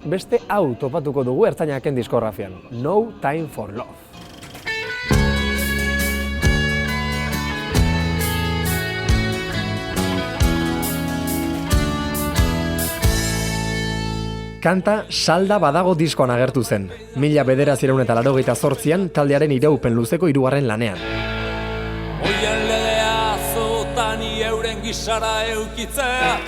Beste hau topatuko dugu Ertzainaken diskografian, No Time for Love. Kanta Salda badago diskoan agertu zen, 1988an taldearen iraupen luzeko hirugarren lanean. Oien legea zotani euren gisara eukitzea.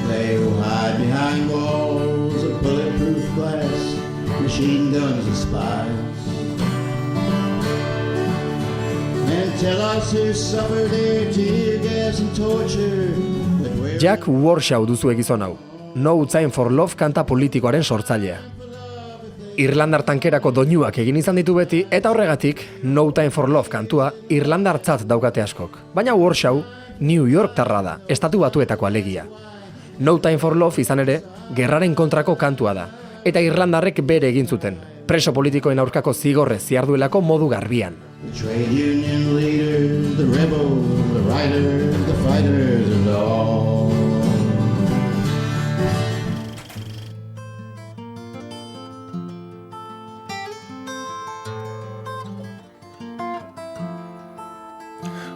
They will hide behind walls of bulletproof glass, machine guns and spies, and tell us who suffered their tear gas and torture. Jack Warshaw duzu gizon hau. No Time for Love kanta politikoaren sortzailea. Irlandar tankerako doinuak egin izan ditu beti eta horregatik No Time for Love kantua irlandartzat daukate askok. Baina Warshaw New Yorktarra da, estatu batuetako alegia. No Time for Love izan ere gerraren kontrako kantua da eta irlandarrek bere egin zuten. Preso politikoen aurkako zigorrez ziarduelako modu garbian. The trade union leaders, the rebels, the writers, the fighters, and all.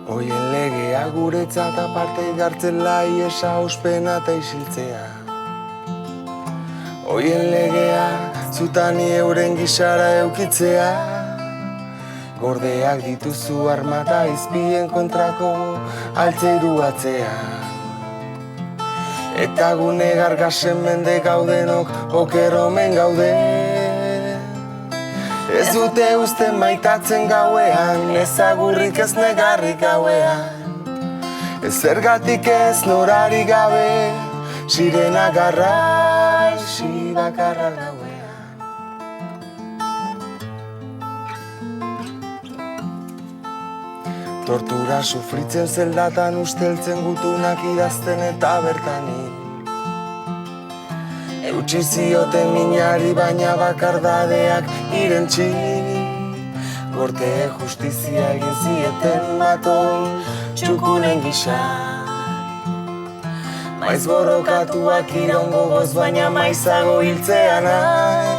Oien legea guretzat aparte gartzen lai esa ospena eta isiltzea. Oien legea zutani euren gisara eukitzea. Gordeak dituzu armata izpien kontrako altzeiruatzea. Eta gune gargasen mende gaudenok okeromen gaude. Ez dute uste maitatzen gauean, ezagurrik ez negarrik gauean. Ez zergatik ez norari gabe, sirena garra, isi bakarra gauean. Tortura sufritzen zeldatan usteltzen gutunak idazten eta bertanik. Eutsi zioten minari baina bakardadeak irentxi. Gorte justizia egin zieten maton txukunen gisa. Maiz borrokatuak iraungo goz baina maizago hiltzea nahi.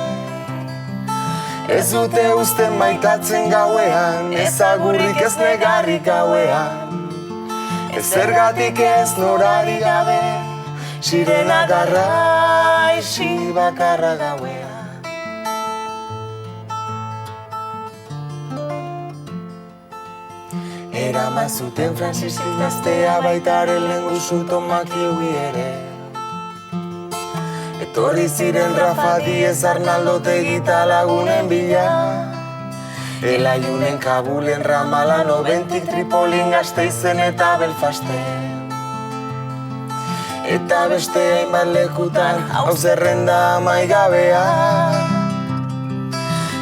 Ez dute uste maitatzen gauean, ezagurrik ez negarrik gauean. Ez zergatik ez norari gabe, sirena garra, isi bakarra gauean. Eraman zuten Francis idaztea baitaren lenguzu Tomaki hui ere. Etorri ziren Rafa Diez Arnaldo Tegita lagunen bila. Elaiunen Kabulen Ramalan Obentik Tripolin Gasteizen eta Belfasten. Eta beste hainbat lekutan hau zerrenda amaigabea.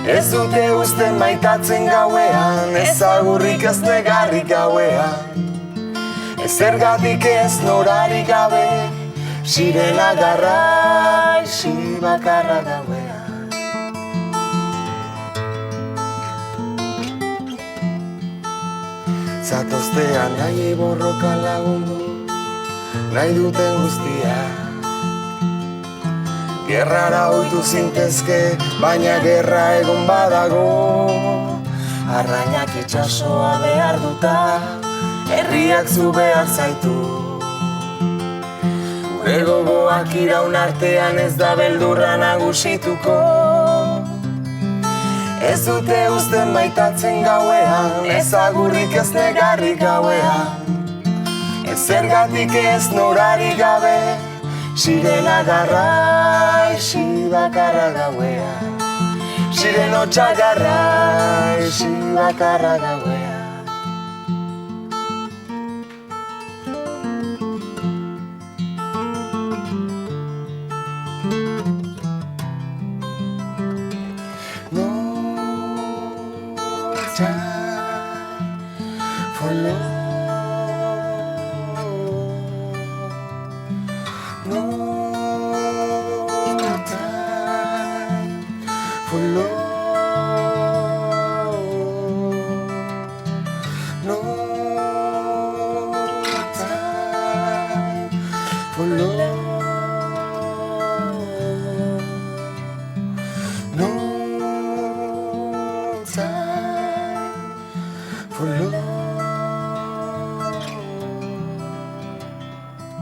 Ez dute uste maitatzen gauean, ezagurrik ez negarrik gauean. Ez zergatik ez norari gabe, sirena garra, isi bakarra gauean. Zatoztean nahi borroka lagundu, nahi duten guztia. Gerrara ohitu zintezke, baina gerra egon badago. Arrainak itxasoa behar duta, herriak zu behar zaitu. Gure gogoak iraun artean ez da beldurra nagusituko. Ez dute uste maitatzen gauean, ezagurrik ez negarrik gauean. Ez zergatik ez norari gabe, sirena garra, isi bakarra gauean. Sireno txagarra, isi bakarra gauean. No time for love. No time for love. No time for love.